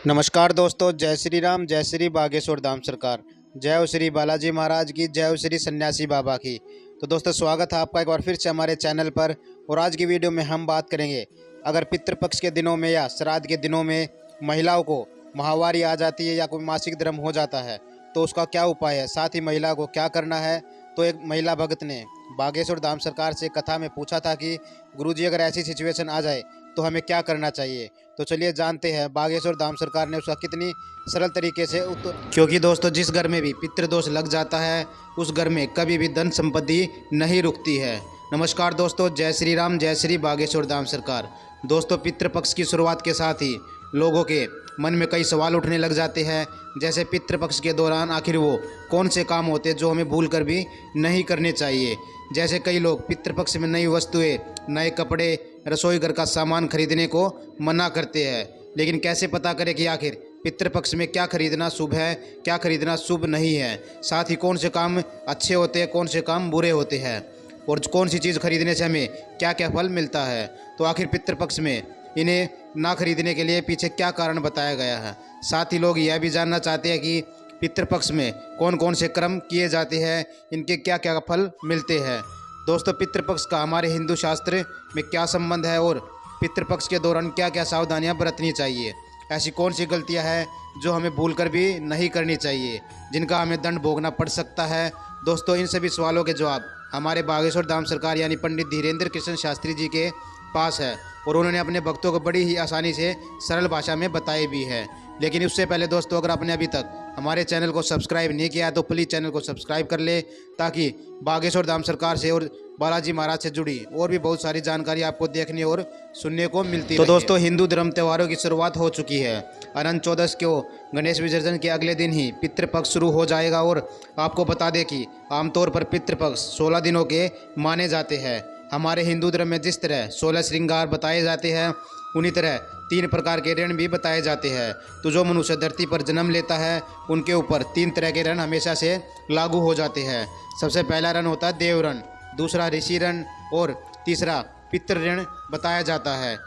नमस्कार दोस्तों, जय श्री राम, जय श्री बागेश्वर धाम सरकार, जय हो श्री बालाजी महाराज की, जय हो श्री सन्यासी बाबा की। तो दोस्तों, स्वागत है आपका एक बार फिर से हमारे चैनल पर। और आज की वीडियो में हम बात करेंगे, अगर पितृपक्ष के दिनों में या श्राद्ध के दिनों में महिलाओं को माहवारी आ जाती है या कोई मासिक धर्म हो जाता है तो उसका क्या उपाय है, साथ ही महिला को क्या करना है। तो एक महिला भक्त ने बागेश्वर धाम सरकार से कथा में पूछा था कि गुरुजी, अगर ऐसी सिचुएशन आ जाए तो हमें क्या करना चाहिए। तो चलिए जानते हैं बागेश्वर धाम सरकार ने उसका कितनी सरल तरीके से क्योंकि दोस्तों, जिस घर में भी पितृदोष लग जाता है उस घर में कभी भी धन संपत्ति नहीं रुकती है। नमस्कार दोस्तों, जय श्री राम, जय श्री बागेश्वर धाम सरकार। दोस्तों, पितृपक्ष की शुरुआत के साथ ही लोगों के मन में कई सवाल उठने लग जाते हैं, जैसे पितृपक्ष के दौरान आखिर वो कौन से काम होते हैं जो हमें भूल कर भी नहीं करने चाहिए। जैसे कई लोग पितृपक्ष में नई वस्तुएं, नए कपड़े, रसोई घर का सामान खरीदने को मना करते हैं, लेकिन कैसे पता करें कि आखिर पितृपक्ष में क्या खरीदना शुभ है, क्या खरीदना शुभ नहीं है। साथ ही कौन से काम अच्छे होते हैं, कौन से काम बुरे होते हैं, और कौन सी चीज़ खरीदने से हमें क्या क्या फल मिलता है। तो आखिर पितृपक्ष में इन्हें ना खरीदने के लिए पीछे क्या कारण बताया गया है। साथ ही लोग यह भी जानना चाहते हैं कि पितृपक्ष में कौन कौन से कर्म किए जाते हैं, इनके क्या क्या फल मिलते हैं। दोस्तों, पितृपक्ष का हमारे हिंदू शास्त्र में क्या संबंध है और पितृपक्ष के दौरान क्या क्या सावधानियां बरतनी चाहिए। ऐसी कौन सी गलतियां हैं जो हमें भूलकर भी नहीं करनी चाहिए, जिनका हमें दंड भोगना पड़ सकता है। दोस्तों, इन सभी सवालों के जवाब हमारे बागेश्वर धाम सरकार यानी पंडित धीरेन्द्र कृष्ण शास्त्री जी के पास है, और उन्होंने अपने भक्तों को बड़ी ही आसानी से सरल भाषा में बताए भी है। लेकिन उससे पहले दोस्तों, अगर आपने अभी तक हमारे चैनल को सब्सक्राइब नहीं किया तो प्लीज़ चैनल को सब्सक्राइब कर ले, ताकि बागेश्वर धाम सरकार से और बालाजी महाराज से जुड़ी और भी बहुत सारी जानकारी आपको देखने और सुनने को मिलती है। तो दोस्तों, हिंदू धर्म त्योहारों की शुरुआत हो चुकी है। अनंत चौदस को गणेश विसर्जन के अगले दिन ही पितृपक्ष शुरू हो जाएगा। और आपको बता दें कि आमतौर पर पितृपक्ष 16 दिनों के माने जाते हैं। हमारे हिंदू धर्म में जिस तरह 16 श्रृंगार बताए जाते हैं, उन्हीं तरह 3 प्रकार के ऋण भी बताए जाते हैं। तो जो मनुष्य धरती पर जन्म लेता है उनके ऊपर 3 तरह के ऋण हमेशा से लागू हो जाते हैं। सबसे पहला ऋण होता है देव ऋण, दूसरा ऋषि ऋण और तीसरा पितृ ऋण बताया जाता है।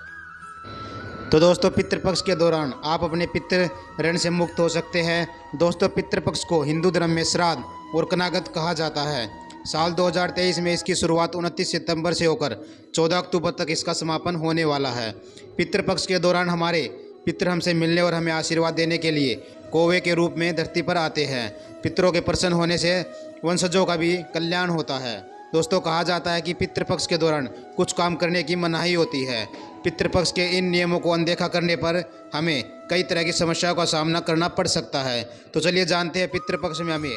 तो दोस्तों, पितृपक्ष के दौरान आप अपने पितृ ऋण से मुक्त हो सकते हैं। दोस्तों, पितृपक्ष को हिंदू धर्म में श्राद्ध और कनागत कहा जाता है। साल 2023 में इसकी शुरुआत 29 सितंबर से होकर 14 अक्टूबर तक इसका समापन होने वाला है। पितृपक्ष के दौरान हमारे पितृ हमसे मिलने और हमें आशीर्वाद देने के लिए कौवे के रूप में धरती पर आते हैं। पितरों के प्रसन्न होने से वंशजों का भी कल्याण होता है। दोस्तों, कहा जाता है कि पितृपक्ष के दौरान कुछ काम करने की मनाही होती है। पितृपक्ष के इन नियमों को अनदेखा करने पर हमें कई तरह की समस्याओं का सामना करना पड़ सकता है। तो चलिए जानते हैं पितृपक्ष में हमें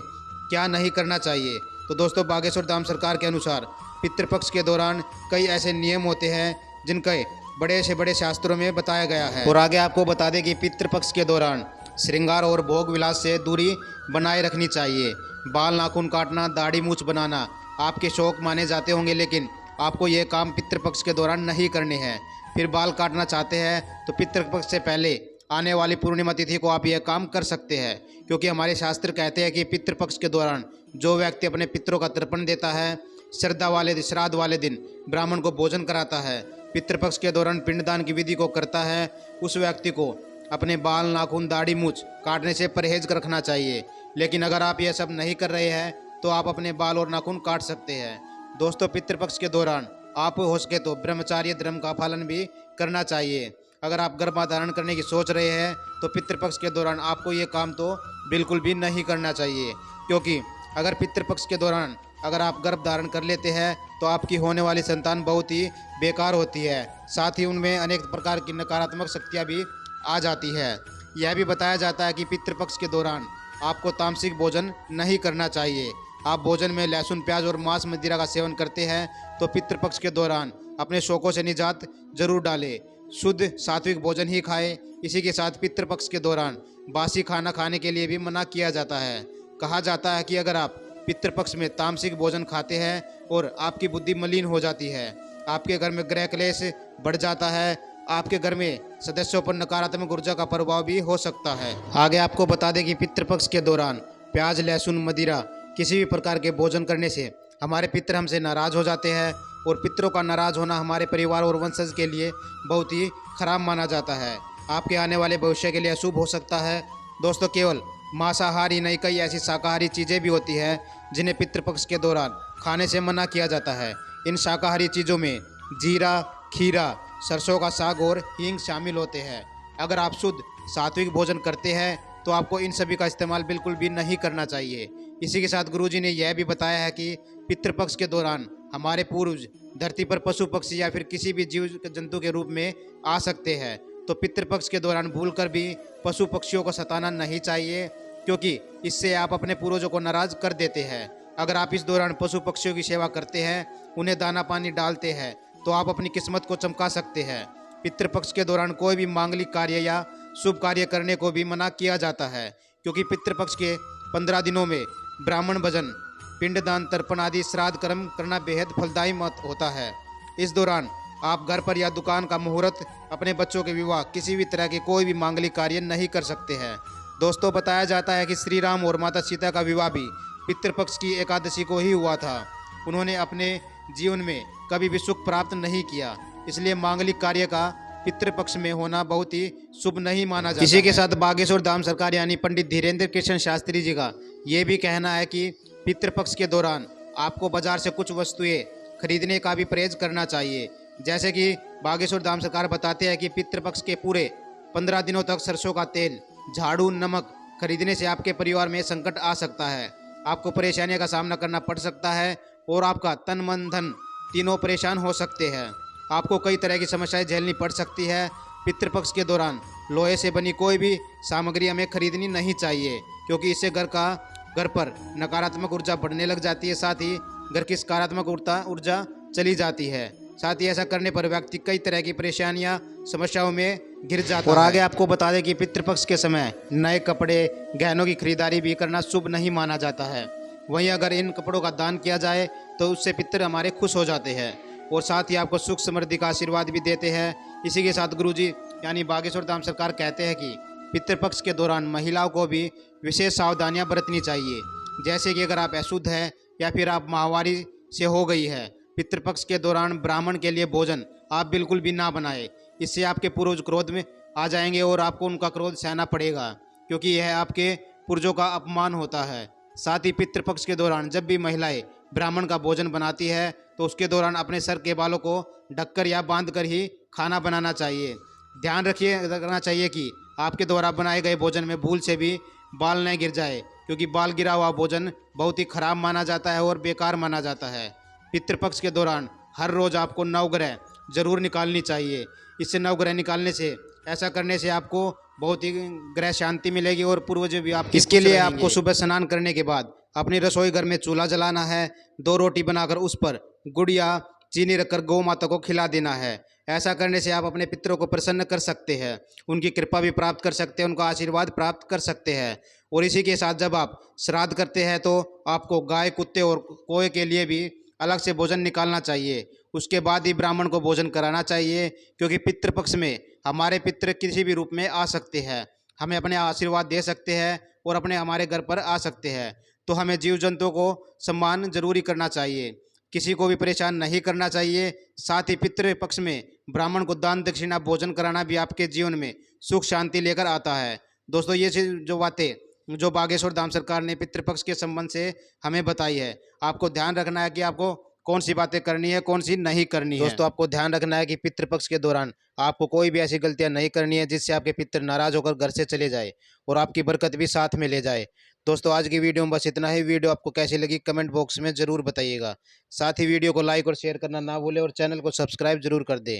क्या नहीं करना चाहिए। तो दोस्तों, बागेश्वर धाम सरकार के अनुसार पितृपक्ष के दौरान कई ऐसे नियम होते हैं जिनके बड़े से बड़े शास्त्रों में बताया गया है। और आगे आपको बता दें कि पितृपक्ष के दौरान श्रृंगार और भोग विलास से दूरी बनाए रखनी चाहिए। बाल नाखून काटना, दाढ़ी मूछ बनाना आपके शौक माने जाते होंगे, लेकिन आपको ये काम पितृपक्ष के दौरान नहीं करने हैं। फिर बाल काटना चाहते हैं तो पितृपक्ष से पहले आने वाली पूर्णिमा तिथि को आप यह काम कर सकते हैं, क्योंकि हमारे शास्त्र कहते हैं कि पितृपक्ष के दौरान जो व्यक्ति अपने पितरों का तर्पण देता है, श्राद्ध वाले दिन ब्राह्मण को भोजन कराता है, पितृपक्ष के दौरान पिंडदान की विधि को करता है, उस व्यक्ति को अपने बाल नाखून दाढ़ी मूछ काटने से परहेज रखना चाहिए। लेकिन अगर आप यह सब नहीं कर रहे हैं तो आप अपने बाल और नाखून काट सकते हैं। दोस्तों, पितृपक्ष के दौरान आप हो सके तो ब्रह्मचार्य धर्म का पालन भी करना चाहिए। अगर आप गर्भाधारण करने की सोच रहे हैं तो पितृपक्ष के दौरान आपको ये काम तो बिल्कुल भी नहीं करना चाहिए, क्योंकि अगर पितृपक्ष के दौरान अगर आप गर्भ धारण कर लेते हैं तो आपकी होने वाली संतान बहुत ही बेकार होती है। साथ ही उनमें अनेक प्रकार की नकारात्मक शक्तियाँ भी आ जाती है। यह भी बताया जाता है कि पितृपक्ष के दौरान आपको तामसिक भोजन नहीं करना चाहिए। आप भोजन में लहसुन, प्याज और मांस मदिरा का सेवन करते हैं तो पितृपक्ष के दौरान अपने शौकों से निजात जरूर डालें। शुद्ध सात्विक भोजन ही खाएं। इसी के साथ पितृपक्ष के दौरान बासी खाना खाने के लिए भी मना किया जाता है। कहा जाता है कि अगर आप पितृपक्ष में तामसिक भोजन खाते हैं और आपकी बुद्धि मलिन हो जाती है, आपके घर में ग्रह क्लेश बढ़ जाता है, आपके घर में सदस्यों पर नकारात्मक ऊर्जा का प्रभाव भी हो सकता है। आगे आपको बता दें कि पितृपक्ष के दौरान प्याज, लहसुन, मदिरा किसी भी प्रकार के भोजन करने से हमारे पितृ हमसे नाराज हो जाते हैं, और पितरों का नाराज होना हमारे परिवार और वंशज के लिए बहुत ही खराब माना जाता है। आपके आने वाले भविष्य के लिए अशुभ हो सकता है। दोस्तों केवल मांसाहारी नहीं, कई ऐसी शाकाहारी चीज़ें भी होती हैं जिन्हें पितृपक्ष के दौरान खाने से मना किया जाता है। इन शाकाहारी चीज़ों में जीरा, खीरा, सरसों का साग और हींग शामिल होते हैं। अगर आप शुद्ध सात्विक भोजन करते हैं तो आपको इन सभी का इस्तेमाल बिल्कुल भी नहीं करना चाहिए। इसी के साथ गुरुजी ने यह भी बताया है कि पितृपक्ष के दौरान हमारे पूर्वज धरती पर पशु पक्षी या फिर किसी भी जीव जंतु के रूप में आ सकते हैं। तो पितृपक्ष के दौरान भूलकर भी पशु पक्षियों को सताना नहीं चाहिए, क्योंकि इससे आप अपने पूर्वजों को नाराज कर देते हैं। अगर आप इस दौरान पशु पक्षियों की सेवा करते हैं, उन्हें दाना पानी डालते हैं, तो आप अपनी किस्मत को चमका सकते हैं। पितृपक्ष के दौरान कोई भी मांगलिक कार्य या शुभ कार्य करने को भी मना किया जाता है, क्योंकि पितृपक्ष के 15 दिनों में ब्राह्मण भजन, पिंडदान, तर्पण आदि श्राद्ध कर्म करना बेहद फलदायी मत होता है। इस दौरान आप घर पर या दुकान का मुहूर्त, अपने बच्चों के विवाह, किसी भी तरह के कोई भी मांगलिक कार्य नहीं कर सकते हैं। दोस्तों बताया जाता है कि श्री राम और माता सीता का विवाह भी पितृपक्ष की एकादशी को ही हुआ था। उन्होंने अपने जीवन में कभी भी सुख प्राप्त नहीं किया, इसलिए मांगलिक कार्य का पितृपक्ष में होना बहुत ही शुभ नहीं माना जाता। इसी के साथ बागेश्वर धाम सरकार यानी पंडित धीरेन्द्र कृष्ण शास्त्री जी का ये भी कहना है कि पितृपक्ष के दौरान आपको बाजार से कुछ वस्तुएं खरीदने का भी परहेज करना चाहिए। जैसे कि बागेश्वर धाम सरकार बताते हैं कि पितृपक्ष के पूरे 15 दिनों तक सरसों का तेल, झाड़ू, नमक खरीदने से आपके परिवार में संकट आ सकता है। आपको परेशानियों का सामना करना पड़ सकता है और आपका तन मन धन तीनों परेशान हो सकते हैं। आपको कई तरह की समस्याएं झेलनी पड़ सकती है। पितृपक्ष के दौरान लोहे से बनी कोई भी सामग्री हमें खरीदनी नहीं चाहिए, क्योंकि इससे घर पर नकारात्मक ऊर्जा बढ़ने लग जाती है, साथ ही घर की सकारात्मक ऊर्जा चली जाती है। साथ ही ऐसा करने पर व्यक्ति कई तरह की परेशानियां, समस्याओं में घिर जाता है। और आगे आपको बता दें कि पितृपक्ष के समय नए कपड़े, गहनों की खरीदारी भी करना शुभ नहीं माना जाता है। वहीं अगर इन कपड़ों का दान किया जाए तो उससे पितृ हमारे खुश हो जाते हैं और साथ ही आपको सुख समृद्धि का आशीर्वाद भी देते हैं। इसी के साथ गुरुजी यानी बागेश्वर धाम सरकार कहते हैं कि पितृपक्ष के दौरान महिलाओं को भी विशेष सावधानियां बरतनी चाहिए। जैसे कि अगर आप अशुद्ध हैं या फिर आप माहवारी से हो गई है, पितृपक्ष के दौरान ब्राह्मण के लिए भोजन आप बिल्कुल भी ना बनाएं। इससे आपके पूर्वज क्रोध में आ जाएंगे और आपको उनका क्रोध सहना पड़ेगा, क्योंकि यह आपके पूर्वजों का अपमान होता है। साथ ही पितृपक्ष के दौरान जब भी महिलाएं ब्राह्मण का भोजन बनाती है तो उसके दौरान अपने सर के बालों को ढककर या बांधकर ही खाना बनाना चाहिए। ध्यान रखना चाहिए कि आपके द्वारा बनाए गए भोजन में भूल से भी बाल न गिर जाए, क्योंकि बाल गिरा हुआ भोजन बहुत ही खराब माना जाता है और बेकार माना जाता है। पितृपक्ष के दौरान हर रोज़ आपको नवग्रह जरूर निकालनी चाहिए। इससे नवग्रह निकालने से, ऐसा करने से आपको बहुत ही ग्रह शांति मिलेगी और पूर्वज भी आपके। इसके लिए आपको सुबह स्नान करने के बाद अपनी रसोई घर में चूल्हा जलाना है। 2 रोटी बनाकर उस पर गुड़ या चीनी रखकर गौ माता को खिला देना है। ऐसा करने से आप अपने पितरों को प्रसन्न कर सकते हैं, उनकी कृपा भी प्राप्त कर सकते हैं, उनका आशीर्वाद प्राप्त कर सकते हैं। और इसी के साथ जब आप श्राद्ध करते हैं तो आपको गाय, कुत्ते और कोए के लिए भी अलग से भोजन निकालना चाहिए। उसके बाद ही ब्राह्मण को भोजन कराना चाहिए, क्योंकि पितृपक्ष में हमारे पितृ किसी भी रूप में आ सकते हैं, हमें अपने आशीर्वाद दे सकते हैं और हमारे घर पर आ सकते हैं। तो हमें जीव जंतुओं को सम्मान जरूरी करना चाहिए, किसी को भी परेशान नहीं करना चाहिए। साथ ही पितृपक्ष में ब्राह्मण को दान दक्षिणा भोजन कराना भी आपके जीवन में सुख शांति लेकर आता है। दोस्तों ये जो बातें जो बागेश्वर धाम सरकार ने पितृपक्ष के संबंध से हमें बताई है, आपको ध्यान रखना है कि आपको कौन सी बातें करनी है, कौन सी नहीं करनी है। दोस्तों आपको ध्यान रखना है कि पितृपक्ष के दौरान आपको कोई भी ऐसी गलतियां नहीं करनी है जिससे आपके पितृ नाराज होकर घर से चले जाए और आपकी बरकत भी साथ में ले जाए। दोस्तों आज की वीडियो में बस इतना ही। वीडियो आपको कैसी लगी कमेंट बॉक्स में ज़रूर बताइएगा। साथ ही वीडियो को लाइक और शेयर करना ना भूलें और चैनल को सब्सक्राइब जरूर कर दें।